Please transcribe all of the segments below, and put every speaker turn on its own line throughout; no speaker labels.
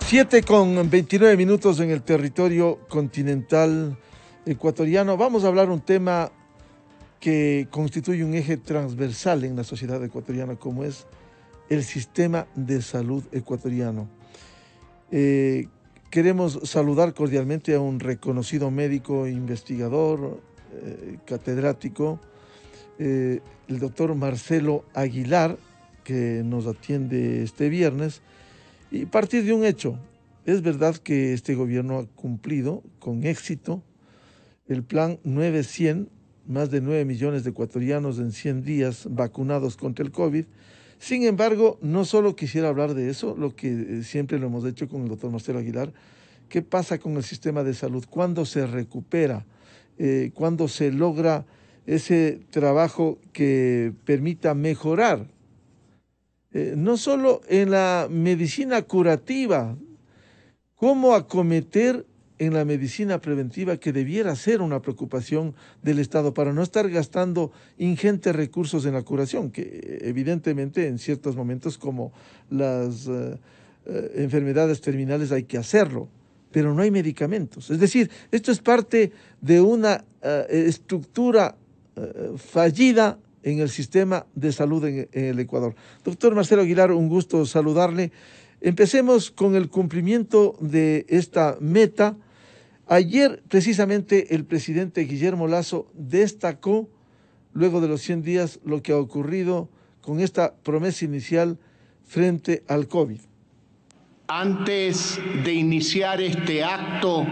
7:29 en el territorio continental ecuatoriano. Vamos a hablar un tema que constituye un eje transversal en la sociedad ecuatoriana, como es el sistema de salud ecuatoriano. Queremos saludar cordialmente a un reconocido médico, investigador, catedrático, el doctor Marcelo Aguilar, que nos atiende este viernes, y partir de un hecho. Es verdad que este gobierno ha cumplido con éxito el plan 900, más de 9 millones de ecuatorianos en 100 días vacunados contra el COVID. Sin embargo, no solo quisiera hablar de eso, lo que siempre lo hemos hecho con el doctor Marcelo Aguilar. ¿Qué pasa con el sistema de salud? ¿Cuándo se recupera? ¿Cuándo se logra ese trabajo que permita mejorar? No solo en la medicina curativa, cómo acometer en la medicina preventiva, que debiera ser una preocupación del Estado para no estar gastando ingentes recursos en la curación, que evidentemente en ciertos momentos como las enfermedades terminales hay que hacerlo, pero no hay medicamentos. Es decir, esto es parte de una estructura fallida en el sistema de salud en el Ecuador. Doctor Marcelo Aguilar, un gusto saludarle. Empecemos con el cumplimiento de esta meta. Ayer, precisamente, el presidente Guillermo Lasso destacó, luego de los 100 días, lo que ha ocurrido con esta promesa inicial frente al COVID.
Antes de iniciar este acto,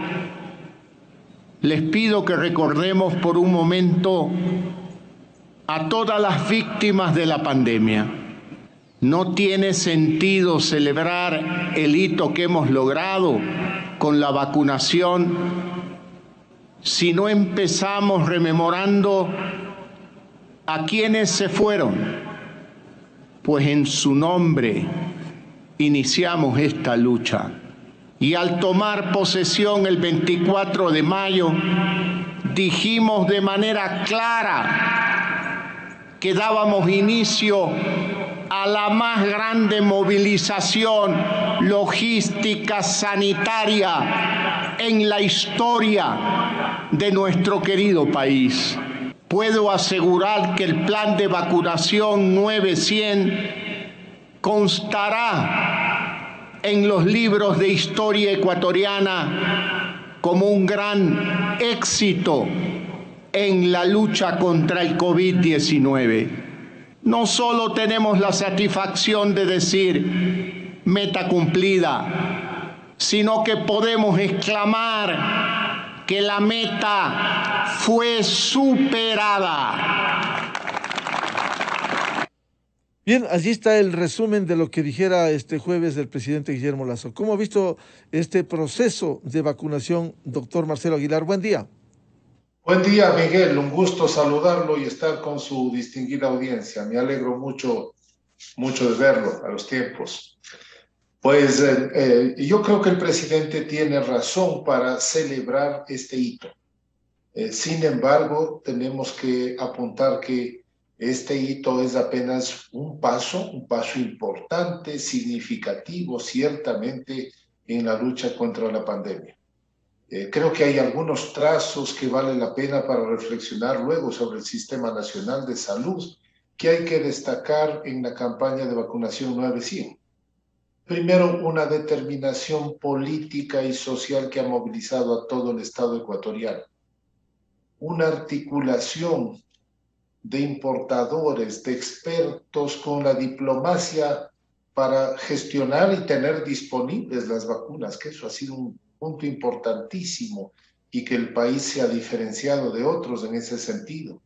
les pido que recordemos por un momento a todas las víctimas de la pandemia. No tiene sentido celebrar el hito que hemos logrado con la vacunación si no empezamos rememorando a quienes se fueron, pues en su nombre iniciamos esta lucha. Y al tomar posesión el 24 de mayo, dijimos de manera clara que dábamos inicio a la más grande movilización logística sanitaria en la historia de nuestro querido país. Puedo asegurar que el plan de vacunación 900 constará en los libros de historia ecuatoriana como un gran éxito en la lucha contra el COVID-19. No solo tenemos la satisfacción de decir meta cumplida, sino que podemos exclamar que la meta fue superada.
Bien, allí está el resumen de lo que dijera este jueves el presidente Guillermo Lasso. ¿Cómo ha visto este proceso de vacunación, doctor Marcelo Aguilar? Buen día.
Buen día, Miguel. Un gusto saludarlo y estar con su distinguida audiencia. Me alegro mucho de verlo a los tiempos. Pues yo creo que el presidente tiene razón para celebrar este hito. Sin embargo, tenemos que apuntar que este hito es apenas un paso importante, significativo, ciertamente, en la lucha contra la pandemia. Creo que hay algunos trazos que vale la pena para reflexionar luego sobre el Sistema Nacional de Salud que hay que destacar en la campaña de vacunación 900. Primero, una determinación política y social que ha movilizado a todo el Estado ecuatoriano. Una articulación de importadores, de expertos con la diplomacia para gestionar y tener disponibles las vacunas, que eso ha sido un punto importantísimo y que el país se ha diferenciado de otros en ese sentido.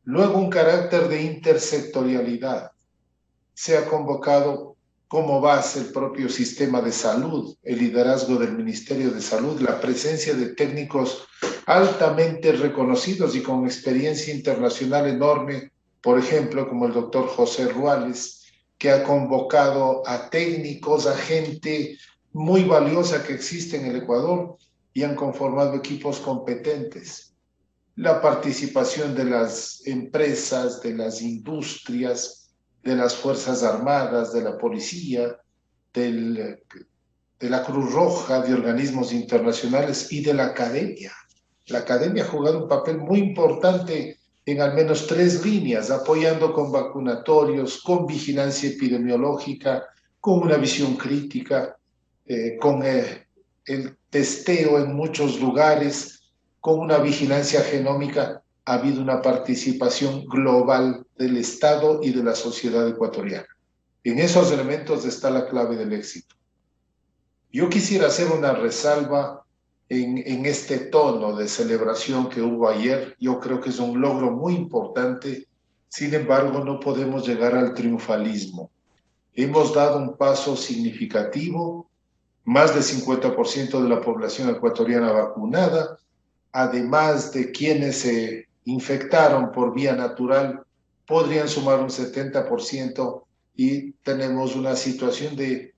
Luego, un carácter de intersectorialidad. Se ha convocado como base el propio sistema de salud, el liderazgo del Ministerio de Salud, la presencia de técnicos altamente reconocidos y con experiencia internacional enorme, por ejemplo, como el doctor José Ruales, que ha convocado a técnicos, a gente muy valiosa que existe en el Ecuador y han conformado equipos competentes. La participación de las empresas, de las industrias, de las Fuerzas Armadas, de la policía, del de la Cruz Roja, de organismos internacionales y de la academia. La academia ha jugado un papel muy importante en al menos 3 líneas, apoyando con vacunatorios, con vigilancia epidemiológica, con una visión crítica, con el testeo en muchos lugares, con una vigilancia genómica. Ha habido una participación global del Estado y de la sociedad ecuatoriana. En esos elementos está la clave del éxito. Yo quisiera hacer una resalva en este tono de celebración que hubo ayer. Yo creo que es un logro muy importante. Sin embargo, no podemos llegar al triunfalismo. Hemos dado un paso significativo, más del 50% de la población ecuatoriana vacunada, además de quienes se infectaron por vía natural, podrían sumar un 70% y tenemos una situación de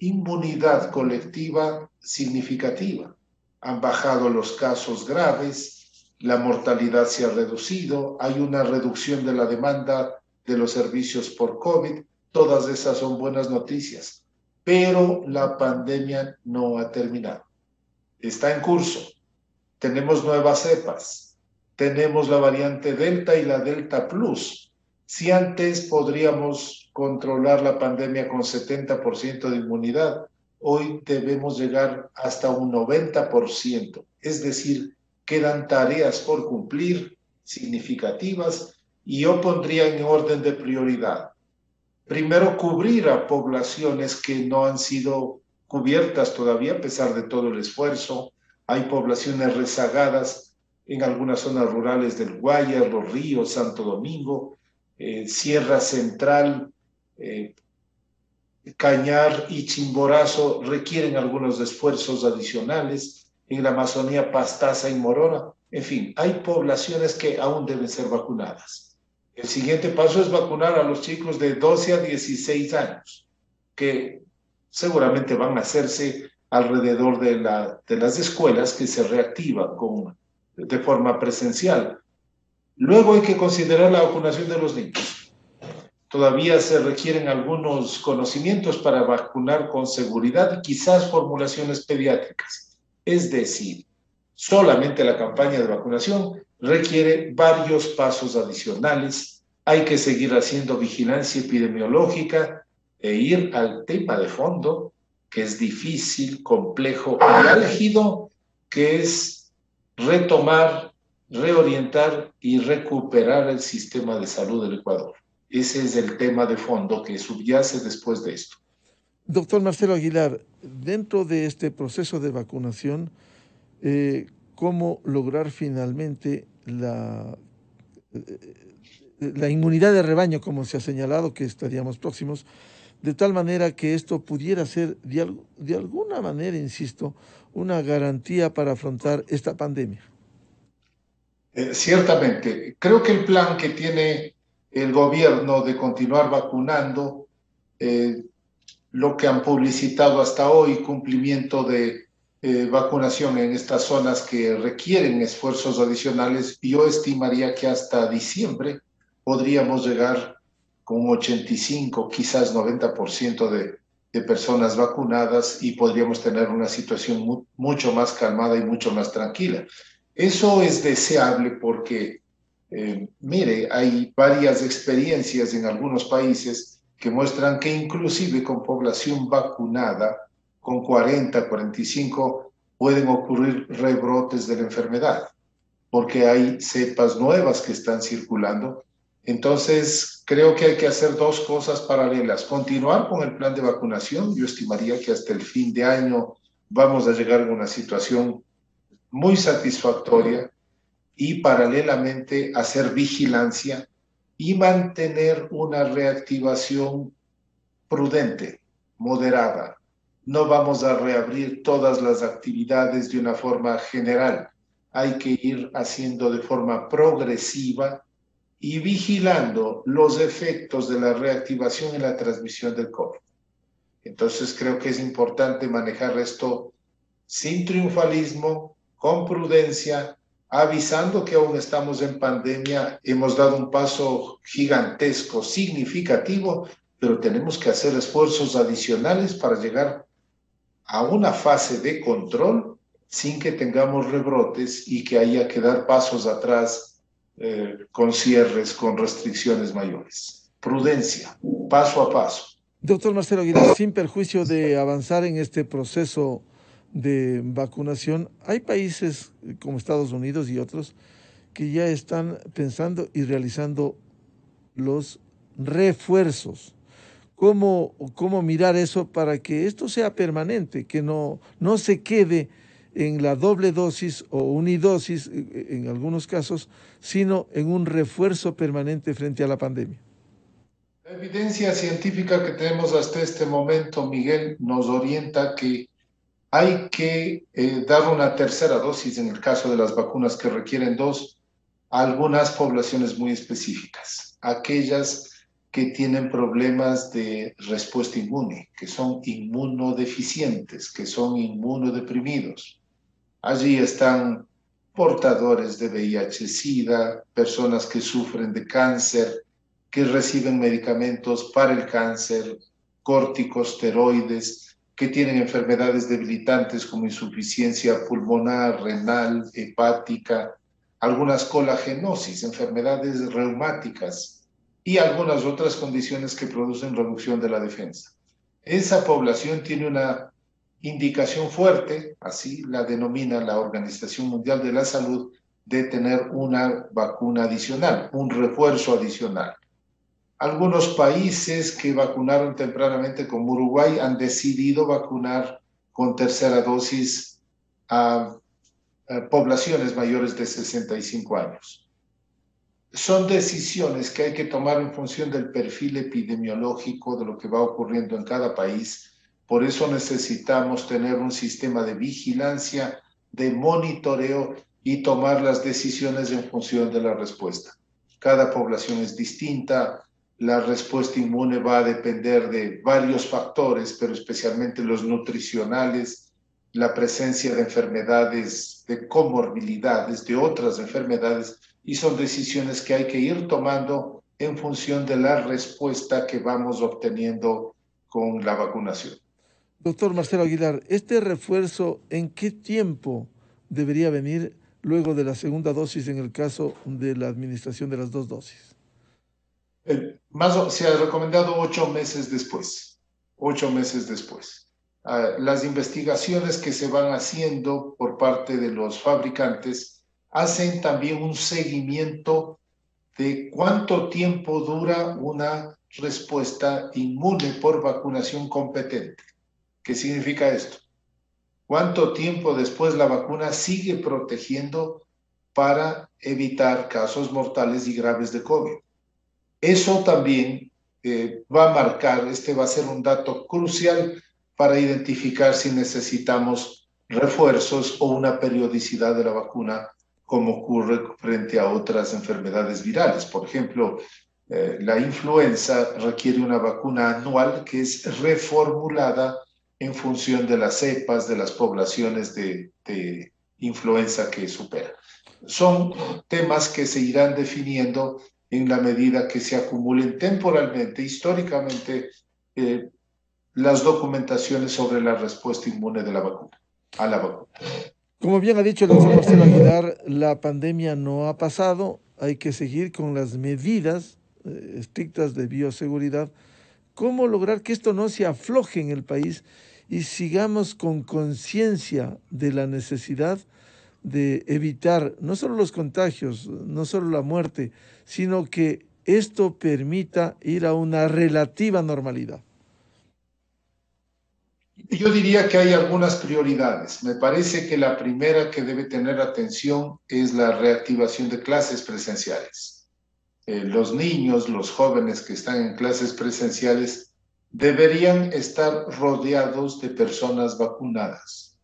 inmunidad colectiva significativa. Han bajado los casos graves, la mortalidad se ha reducido, hay una reducción de la demanda de los servicios por COVID. Todas esas son buenas noticias, pero la pandemia no ha terminado. Está en curso. Tenemos nuevas cepas. Tenemos la variante Delta y la Delta Plus. Si antes podríamos controlar la pandemia con 70% de inmunidad, hoy debemos llegar hasta un 90%. Es decir, quedan tareas por cumplir significativas y yo pondría en orden de prioridad. Primero, cubrir a poblaciones que no han sido cubiertas todavía a pesar de todo el esfuerzo. Hay poblaciones rezagadas en algunas zonas rurales del Guayas, Los Ríos, Santo Domingo, Sierra Central, Cañar y Chimborazo requieren algunos esfuerzos adicionales. En la Amazonía, Pastaza y Morona. En fin, hay poblaciones que aún deben ser vacunadas. El siguiente paso es vacunar a los chicos de 12 a 16 años, que seguramente van a hacerse alrededor de las escuelas que se reactivan de forma presencial. Luego hay que considerar la vacunación de los niños. Todavía se requieren algunos conocimientos para vacunar con seguridad y quizás formulaciones pediátricas. Es decir, solamente la campaña de vacunación requiere varios pasos adicionales. Hay que seguir haciendo vigilancia epidemiológica e ir al tema de fondo, que es difícil, complejo y álgido, que es retomar, reorientar y recuperar el sistema de salud del Ecuador. Ese es el tema de fondo que subyace después de esto.
Doctor Marcelo Aguilar, dentro de este proceso de vacunación, ¿cómo lograr finalmente la inmunidad de rebaño, como se ha señalado que estaríamos próximos, de tal manera que esto pudiera ser de alguna manera, insisto, una garantía para afrontar esta pandemia?
Ciertamente, creo que el plan que tiene el gobierno de continuar vacunando, lo que han publicitado hasta hoy, cumplimiento de vacunación en estas zonas que requieren esfuerzos adicionales, yo estimaría que hasta diciembre podríamos llegar con 85, quizás 90% de personas vacunadas y podríamos tener una situación mucho más calmada y mucho más tranquila. Eso es deseable porque, mire, hay varias experiencias en algunos países que muestran que inclusive con población vacunada, con 40, 45, pueden ocurrir rebrotes de la enfermedad, porque hay cepas nuevas que están circulando. Entonces, creo que hay que hacer dos cosas paralelas. Continuar con el plan de vacunación. Yo estimaría que hasta el fin de año vamos a llegar a una situación muy satisfactoria y paralelamente hacer vigilancia y mantener una reactivación prudente, moderada. No vamos a reabrir todas las actividades de una forma general. Hay que ir haciendo de forma progresiva y vigilando los efectos de la reactivación en la transmisión del COVID. Entonces creo que es importante manejar esto sin triunfalismo, con prudencia, avisando que aún estamos en pandemia. Hemos dado un paso gigantesco, significativo, pero tenemos que hacer esfuerzos adicionales para llegar a una fase de control sin que tengamos rebrotes y que haya que dar pasos atrás con cierres, con restricciones mayores. Prudencia, paso a paso.
Doctor Marcelo Aguilar, sin perjuicio de avanzar en este proceso de vacunación, hay países como Estados Unidos y otros que ya están pensando y realizando los refuerzos. ¿Cómo mirar eso para que esto sea permanente, que no se quede en la doble dosis o unidosis en algunos casos, sino en un refuerzo permanente frente a la pandemia?
La evidencia científica que tenemos hasta este momento, Miguel, nos orienta que hay que dar una tercera dosis en el caso de las vacunas que requieren dos a algunas poblaciones muy específicas, aquellas que tienen problemas de respuesta inmune, que son inmunodeficientes, que son inmunodeprimidos. Allí están portadores de VIH-Sida, personas que sufren de cáncer, que reciben medicamentos para el cáncer, corticosteroides, que tienen enfermedades debilitantes como insuficiencia pulmonar, renal, hepática, algunas colagenosis, enfermedades reumáticas y algunas otras condiciones que producen reducción de la defensa. Esa población tiene una indicación fuerte, así la denomina la Organización Mundial de la Salud, de tener una vacuna adicional, un refuerzo adicional. Algunos países que vacunaron tempranamente, como Uruguay, han decidido vacunar con tercera dosis a poblaciones mayores de 65 años. Son decisiones que hay que tomar en función del perfil epidemiológico de lo que va ocurriendo en cada país. Por eso necesitamos tener un sistema de vigilancia, de monitoreo y tomar las decisiones en función de la respuesta. Cada población es distinta. La respuesta inmune va a depender de varios factores, pero especialmente los nutricionales, la presencia de enfermedades, de comorbilidades, de otras enfermedades, y son decisiones que hay que ir tomando en función de la respuesta que vamos obteniendo con la vacunación.
Doctor Marcelo Aguilar, ¿este refuerzo en qué tiempo debería venir luego de la segunda dosis en el caso de la administración de las dos dosis?
Se ha recomendado 8 meses después. 8 meses después. Las investigaciones que se van haciendo por parte de los fabricantes hacen también un seguimiento de cuánto tiempo dura una respuesta inmune por vacunación competente. ¿Qué significa esto? ¿Cuánto tiempo después la vacuna sigue protegiendo para evitar casos mortales y graves de COVID? Eso también va a marcar, va a ser un dato crucial para identificar si necesitamos refuerzos o una periodicidad de la vacuna, como ocurre frente a otras enfermedades virales. Por ejemplo, la influenza requiere una vacuna anual que es reformulada en función de las cepas de las poblaciones de influenza que supera. Son temas que se irán definiendo en la medida que se acumulen temporalmente, históricamente, las documentaciones sobre la respuesta inmune de la vacuna, a la vacuna.
Como bien ha dicho el doctor Marcelo Aguilar, la pandemia no ha pasado, hay que seguir con las medidas estrictas de bioseguridad. ¿Cómo lograr que esto no se afloje en el país y sigamos con conciencia de la necesidad de evitar no solo los contagios, no solo la muerte, sino que esto permita ir a una relativa normalidad?
Yo diría que hay algunas prioridades. Me parece que la primera que debe tener atención es la reactivación de clases presenciales. Los niños, los jóvenes que están en clases presenciales deberían estar rodeados de personas vacunadas.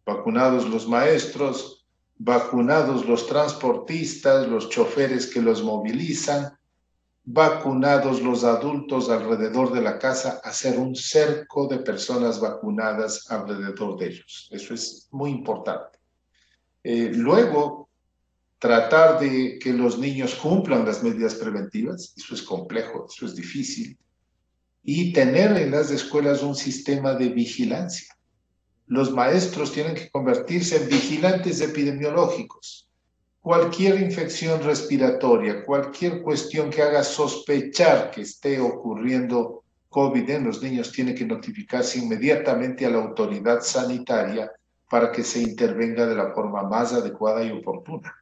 Vacunados los maestros, vacunados los transportistas, los choferes que los movilizan, vacunados los adultos alrededor de la casa, hacer un cerco de personas vacunadas alrededor de ellos. Eso es muy importante. Luego, tratar de que los niños cumplan las medidas preventivas. Eso es complejo, eso es difícil. Y tener en las escuelas un sistema de vigilancia. los maestros tienen que convertirse en vigilantes epidemiológicos. Cualquier infección respiratoria, cualquier cuestión que haga sospechar que esté ocurriendo COVID en los niños, tiene que notificarse inmediatamente a la autoridad sanitaria para que se intervenga de la forma más adecuada y oportuna.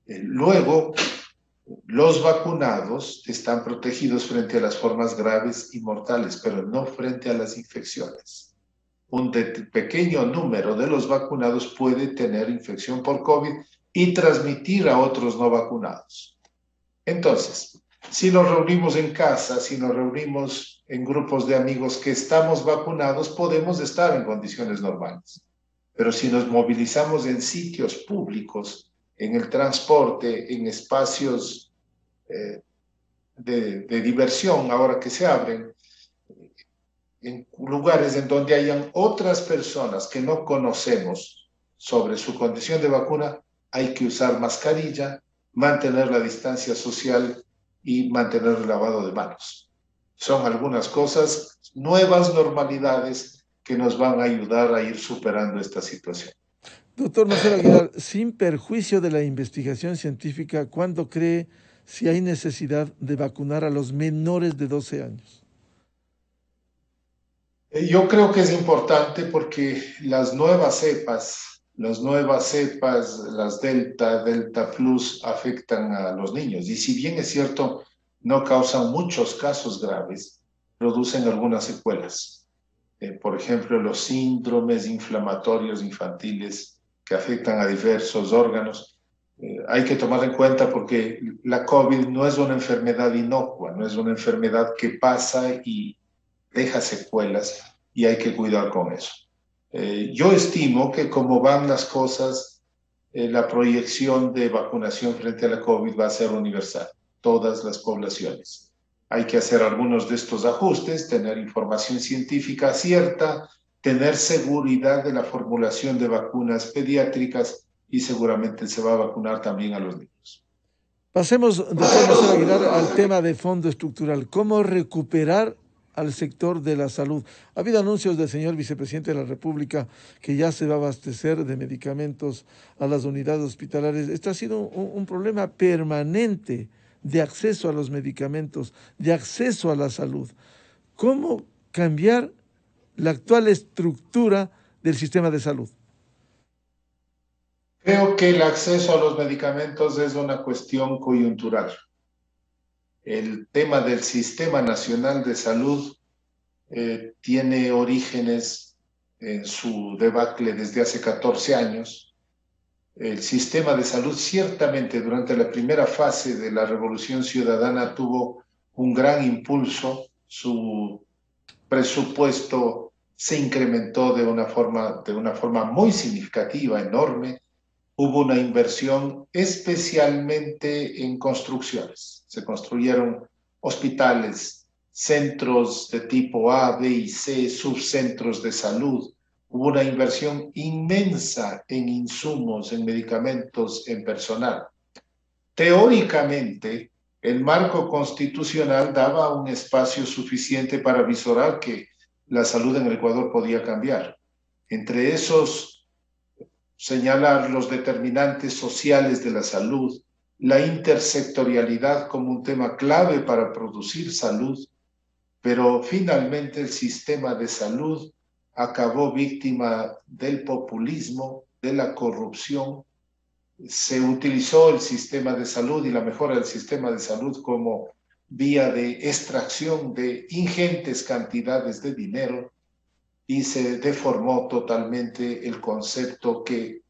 Luego, los vacunados están protegidos frente a las formas graves y mortales, pero no frente a las infecciones. Un pequeño número de los vacunados puede tener infección por COVID y transmitir a otros no vacunados. Entonces, si nos reunimos en casa, si nos reunimos en grupos de amigos que estamos vacunados, podemos estar en condiciones normales. Pero si nos movilizamos en sitios públicos, en el transporte, en espacios de diversión, ahora que se abren, en lugares en donde hayan otras personas que no conocemos sobre su condición de vacuna, hay que usar mascarilla, mantener la distancia social y mantener el lavado de manos. Son algunas cosas, nuevas normalidades que nos van a ayudar a ir superando esta situación.
Doctor Marcelo Aguilar, sin perjuicio de la investigación científica, ¿cuándo cree si hay necesidad de vacunar a los menores de 12 años?
Yo creo que es importante porque las nuevas cepas, las Delta, Delta Plus, afectan a los niños. Y si bien es cierto, no causan muchos casos graves, producen algunas secuelas. Por ejemplo, los síndromes inflamatorios infantiles que afectan a diversos órganos. Hay que tomar en cuenta porque la COVID no es una enfermedad inocua, no es una enfermedad que pasa y deja secuelas y hay que cuidar con eso. Yo estimo que como van las cosas, la proyección de vacunación frente a la COVID va a ser universal, todas las poblaciones. Hay que hacer algunos de estos ajustes, tener información científica cierta, tener seguridad de la formulación de vacunas pediátricas y seguramente se va a vacunar también a los niños.
Pasemos, doctor Marcelo Aguilar, al tema de fondo estructural. ¿Cómo recuperar al sector de la salud? Ha habido anuncios del señor vicepresidente de la República que ya se va a abastecer de medicamentos a las unidades hospitalarias. Este ha sido un problema permanente de acceso a los medicamentos, de acceso a la salud. ¿Cómo cambiar la actual estructura del sistema de salud?
Creo que el acceso a los medicamentos es una cuestión coyuntural. El tema del Sistema Nacional de Salud tiene orígenes en su debacle desde hace 14 años. El sistema de salud ciertamente durante la primera fase de la Revolución Ciudadana tuvo un gran impulso, su presupuesto se incrementó de una forma muy significativa, enorme. Hubo una inversión especialmente en construcciones. Se construyeron hospitales, centros de tipo A, B y C, subcentros de salud. Hubo una inversión inmensa en insumos, en medicamentos, en personal. Teóricamente, el marco constitucional daba un espacio suficiente para visorar que la salud en el Ecuador podía cambiar. Entre esos, señalar los determinantes sociales de la salud, la intersectorialidad como un tema clave para producir salud, pero finalmente el sistema de salud acabó víctima del populismo, de la corrupción. Se utilizó el sistema de salud y la mejora del sistema de salud como vía de extracción de ingentes cantidades de dinero y se deformó totalmente el concepto que,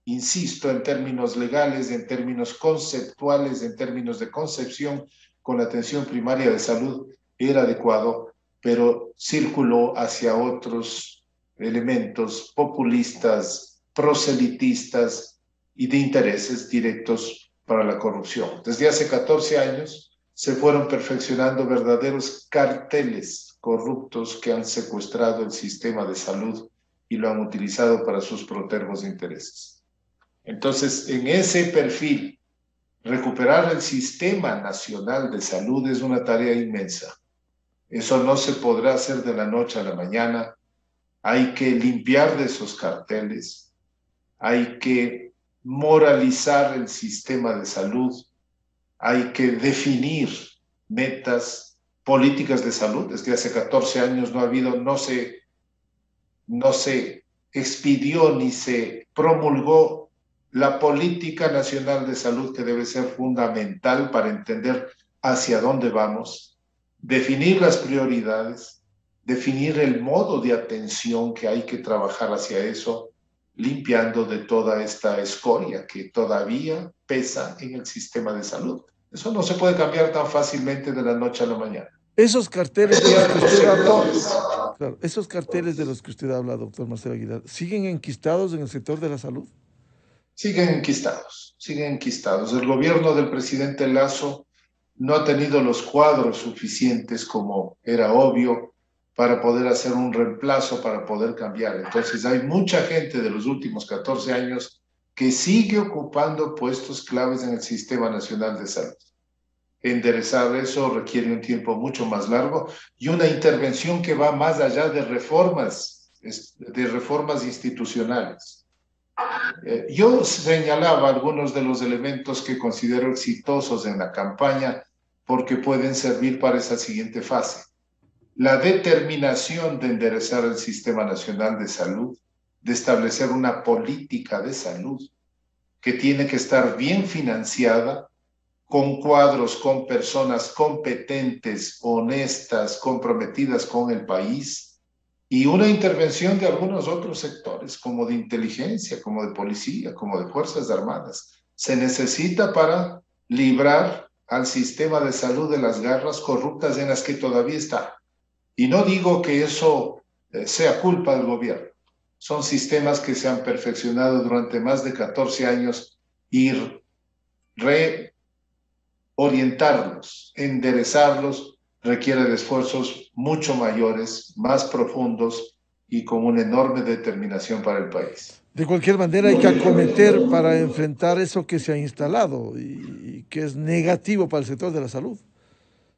insisto, en términos legales, en términos conceptuales, en términos de concepción con la atención primaria de salud era adecuado, pero circuló hacia otros elementos populistas, proselitistas y de intereses directos para la corrupción. Desde hace 14 años se fueron perfeccionando verdaderos carteles corruptos que han secuestrado el sistema de salud y lo han utilizado para sus protervos intereses. Entonces, en ese perfil, recuperar el Sistema Nacional de Salud es una tarea inmensa. Eso no se podrá hacer de la noche a la mañana. hay que limpiar de esos carteles, hay que moralizar el sistema de salud, hay que definir metas, políticas de salud. Desde hace 14 años no ha habido, no se expidió ni se promulgó la política nacional de salud, que debe ser fundamental para entender hacia dónde vamos, definir las prioridades, definir el modo de atención que hay que trabajar hacia eso, limpiando de toda esta escoria que todavía pesa en el sistema de salud. Eso no se puede cambiar tan fácilmente de la noche a la mañana.
Esos carteles de los que usted habla, claro, esos carteles de los que usted habla, doctor Marcelo Aguilar, ¿siguen enquistados en el sector de la salud?
Siguen enquistados, siguen enquistados. El gobierno del presidente Lasso no ha tenido los cuadros suficientes, como era obvio, para poder hacer un reemplazo, para poder cambiar. Entonces hay mucha gente de los últimos 14 años que sigue ocupando puestos claves en el Sistema Nacional de Salud. Enderezar eso requiere un tiempo mucho más largo y una intervención que va más allá de reformas institucionales. Yo señalaba algunos de los elementos que considero exitosos en la campaña porque pueden servir para esa siguiente fase. La determinación de enderezar el Sistema Nacional de Salud, de establecer una política de salud que tiene que estar bien financiada, con cuadros, con personas competentes, honestas, comprometidas con el país, y una intervención de algunos otros sectores, como de inteligencia, como de policía, como de Fuerzas Armadas. Se necesita para librar al sistema de salud de las garras corruptas en las que todavía está. Y no digo que eso sea culpa del gobierno. Son sistemas que se han perfeccionado durante más de 14 años y reorientarlos, enderezarlos, requiere de esfuerzos mucho mayores, más profundos y con una enorme determinación para el país.
De cualquier manera hay que acometer para enfrentar eso que se ha instalado y que es negativo para el sector de la salud.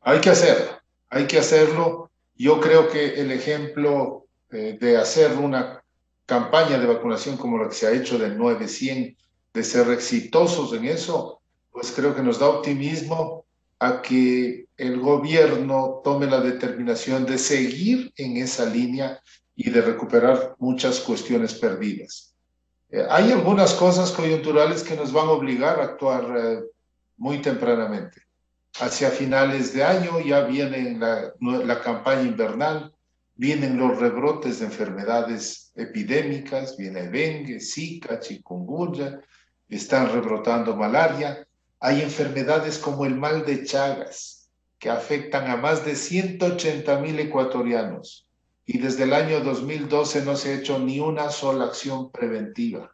Hay que hacerlo. Yo creo que el ejemplo de hacer una campaña de vacunación como la que se ha hecho del 900, de ser exitosos en eso, pues creo que nos da optimismo a que el gobierno tome la determinación de seguir en esa línea y de recuperar muchas cuestiones perdidas. Hay algunas cosas coyunturales que nos van a obligar a actuar muy tempranamente. Hacia finales de año ya viene la campaña invernal, vienen los rebrotes de enfermedades epidémicas, viene dengue, zika, chikungunya, están rebrotando malaria. Hay enfermedades como el mal de Chagas, que afectan a más de 180,000 ecuatorianos. Y desde el año 2012 no se ha hecho ni una sola acción preventiva.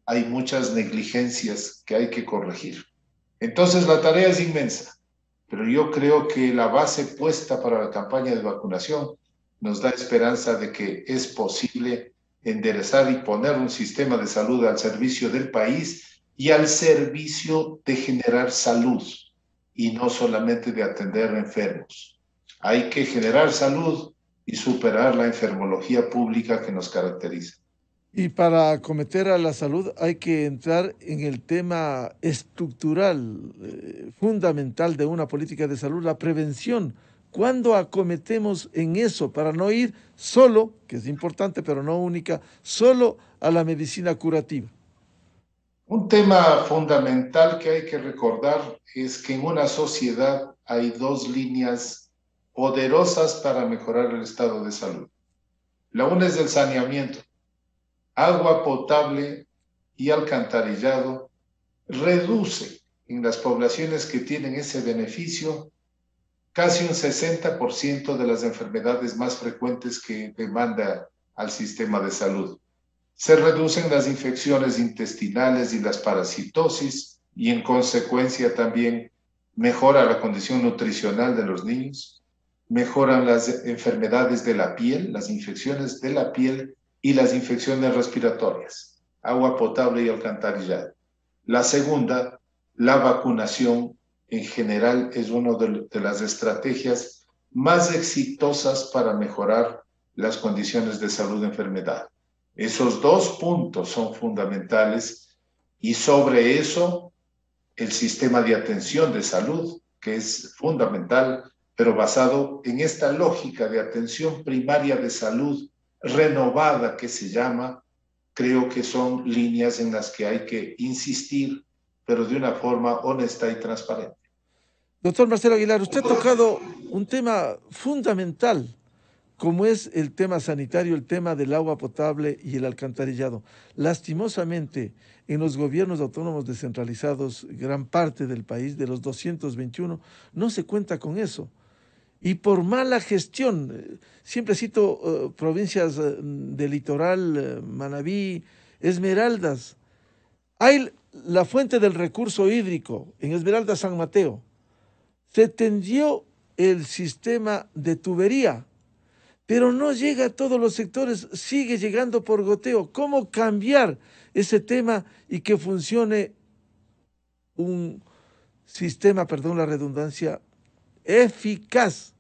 Hay muchas negligencias que hay que corregir. Entonces la tarea es inmensa, pero yo creo que la base puesta para la campaña de vacunación nos da esperanza de que es posible enderezar y poner un sistema de salud al servicio del país y al servicio de generar salud y no solamente de atender enfermos. Hay que generar salud y superar la enfermología pública que nos caracteriza.
Y para acometer a la salud hay que entrar en el tema estructural, fundamental de una política de salud, la prevención. ¿Cuándo acometemos en eso para no ir solo, que es importante pero no única, solo a la medicina curativa?
Un tema fundamental que hay que recordar es que en una sociedad hay dos líneas poderosas para mejorar el estado de salud. La una es el saneamiento. Agua potable y alcantarillado reduce en las poblaciones que tienen ese beneficio casi un 60% de las enfermedades más frecuentes que demanda al sistema de salud. Se reducen las infecciones intestinales y las parasitosis y en consecuencia también mejora la condición nutricional de los niños, mejoran las enfermedades de la piel, las infecciones de la piel y las infecciones respiratorias, agua potable y alcantarillado. La segunda, la vacunación en general es una de las estrategias más exitosas para mejorar las condiciones de salud y enfermedad. Esos dos puntos son fundamentales y sobre eso el sistema de atención de salud, que es fundamental, pero basado en esta lógica de atención primaria de salud renovada que se llama, creo que son líneas en las que hay que insistir, pero de una forma honesta y transparente.
Doctor Marcelo Aguilar, usted ha tocado un tema fundamental, como es el tema sanitario, el tema del agua potable y el alcantarillado. Lastimosamente, en los gobiernos autónomos descentralizados, gran parte del país, de los 221, no se cuenta con eso. Y por mala gestión, siempre cito provincias del litoral, Manabí, Esmeraldas. Hay la fuente del recurso hídrico en Esmeraldas San Mateo. Se tendió el sistema de tubería, pero no llega a todos los sectores, sigue llegando por goteo. ¿Cómo cambiar ese tema y que funcione un sistema, perdón la redundancia, eficaz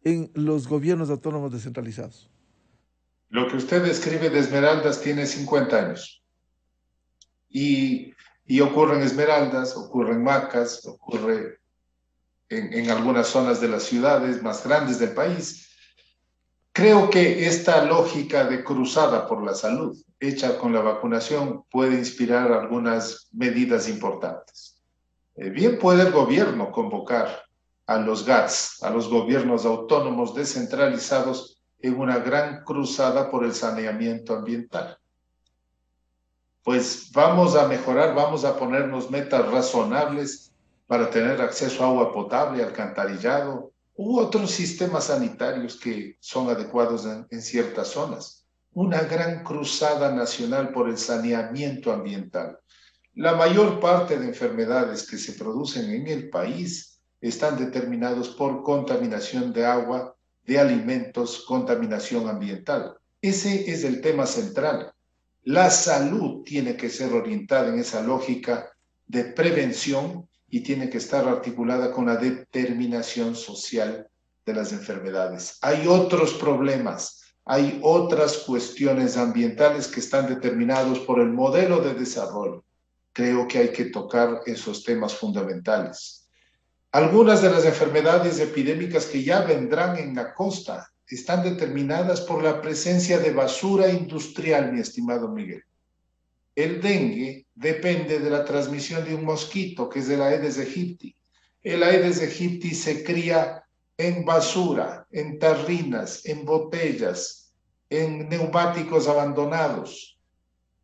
en los gobiernos autónomos descentralizados?
Lo que usted describe de Esmeraldas tiene 50 años. Y ocurre en Esmeraldas, ocurre en Macas, ocurre en algunas zonas de las ciudades más grandes del país. Creo que esta lógica de cruzada por la salud, hecha con la vacunación, puede inspirar algunas medidas importantes. Bien puede el gobierno convocar a los GATS, a los gobiernos autónomos descentralizados, en una gran cruzada por el saneamiento ambiental. Pues vamos a mejorar, vamos a ponernos metas razonables para tener acceso a agua potable, alcantarillado u otros sistemas sanitarios que son adecuados en ciertas zonas. Una gran cruzada nacional por el saneamiento ambiental. La mayor parte de enfermedades que se producen en el país están determinados por contaminación de agua, de alimentos, contaminación ambiental. Ese es el tema central. La salud tiene que ser orientada en esa lógica de prevención y tiene que estar articulada con la determinación social de las enfermedades. Hay otros problemas, hay otras cuestiones ambientales que están determinados por el modelo de desarrollo. Creo que hay que tocar esos temas fundamentales. Algunas de las enfermedades epidémicas que ya vendrán en la costa están determinadas por la presencia de basura industrial, mi estimado Miguel. El dengue depende de la transmisión de un mosquito, que es el Aedes aegypti. El Aedes aegypti se cría en basura, en tarrinas, en botellas, en neumáticos abandonados,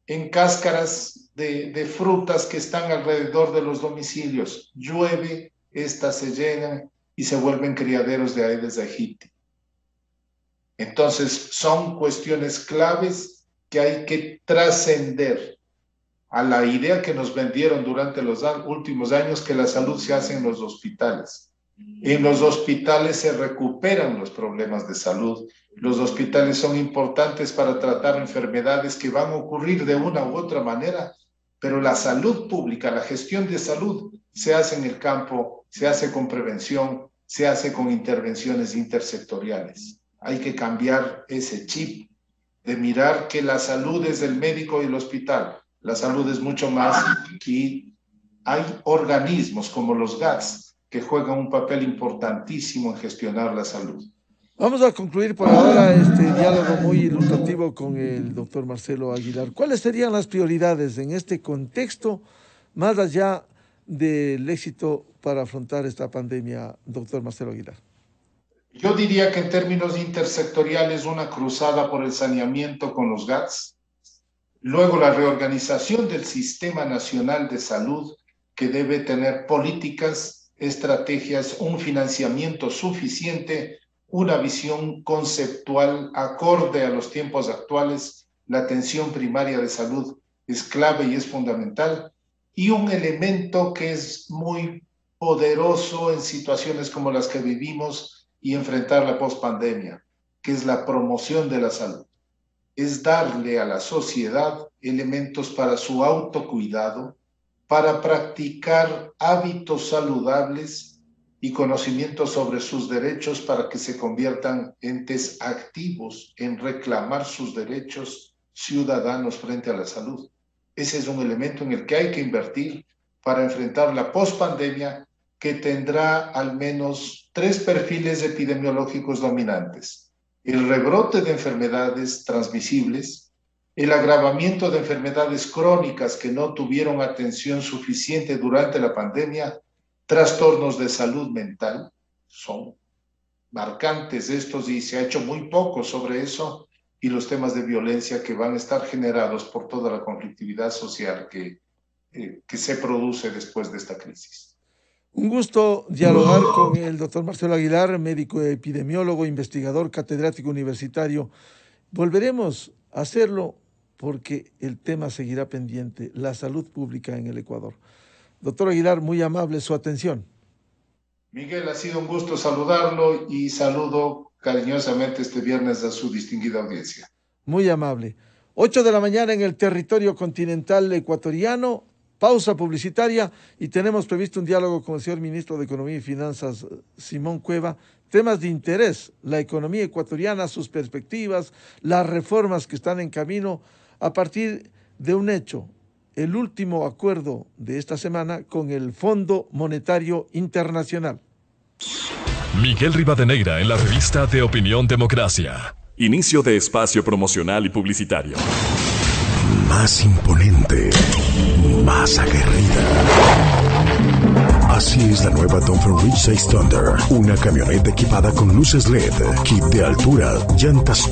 en cáscaras de frutas que están alrededor de los domicilios. Llueve, estas se llenan y se vuelven criaderos de Aedes aegypti. Entonces, son cuestiones claves que hay que trascender a la idea que nos vendieron durante los últimos años, que la salud se hace en los hospitales. En los hospitales se recuperan los problemas de salud. Los hospitales son importantes para tratar enfermedades que van a ocurrir de una u otra manera, pero la salud pública, la gestión de salud, se hace en el campo, se hace con prevención, se hace con intervenciones intersectoriales. Hay que cambiar ese chip de mirar que la salud es el médico y el hospital. La salud es mucho más y hay organismos como los GATS que juegan un papel importantísimo en gestionar la salud.
Vamos a concluir por ahora este diálogo muy ilustrativo con el doctor Marcelo Aguilar. ¿Cuáles serían las prioridades en este contexto, más allá del éxito para afrontar esta pandemia, doctor Marcelo Aguilar?
Yo diría que en términos intersectoriales, una cruzada por el saneamiento con los GATS, luego la reorganización del Sistema Nacional de Salud, que debe tener políticas, estrategias, un financiamiento suficiente, una visión conceptual acorde a los tiempos actuales. La atención primaria de salud es clave y es fundamental, y un elemento que es muy poderoso en situaciones como las que vivimos y enfrentar la pospandemia, que es la promoción de la salud. Es darle a la sociedad elementos para su autocuidado, para practicar hábitos saludables y conocimiento sobre sus derechos para que se conviertan entes activos en reclamar sus derechos ciudadanos frente a la salud. Ese es un elemento en el que hay que invertir para enfrentar la pospandemia, que tendrá al menos 3 perfiles epidemiológicos dominantes: el rebrote de enfermedades transmisibles, el agravamiento de enfermedades crónicas que no tuvieron atención suficiente durante la pandemia, trastornos de salud mental, son marcantes estos y se ha hecho muy poco sobre eso, y los temas de violencia que van a estar generados por toda la conflictividad social que se produce después de esta crisis.
Un gusto dialogar con el doctor Marcelo Aguilar, médico epidemiólogo, investigador, catedrático universitario. Volveremos a hacerlo porque el tema seguirá pendiente, la salud pública en el Ecuador. Doctor Aguilar, muy amable su atención.
Miguel, ha sido un gusto saludarlo y saludo cariñosamente este viernes a su distinguida audiencia.
Muy amable. 8 de la mañana en el territorio continental ecuatoriano, pausa publicitaria y tenemos previsto un diálogo con el señor ministro de Economía y Finanzas, Simón Cueva, temas de interés, la economía ecuatoriana, sus perspectivas, las reformas que están en camino a partir de un hecho, el último acuerdo de esta semana con el Fondo Monetario Internacional.
Miguel Rivadeneira en la revista de Opinión Democracia. Inicio de espacio promocional y publicitario.
Más imponente, más aguerrida. Así es la nueva Dongfeng Ridge 6 Thunder, una camioneta equipada con luces LED, kit de altura, llantas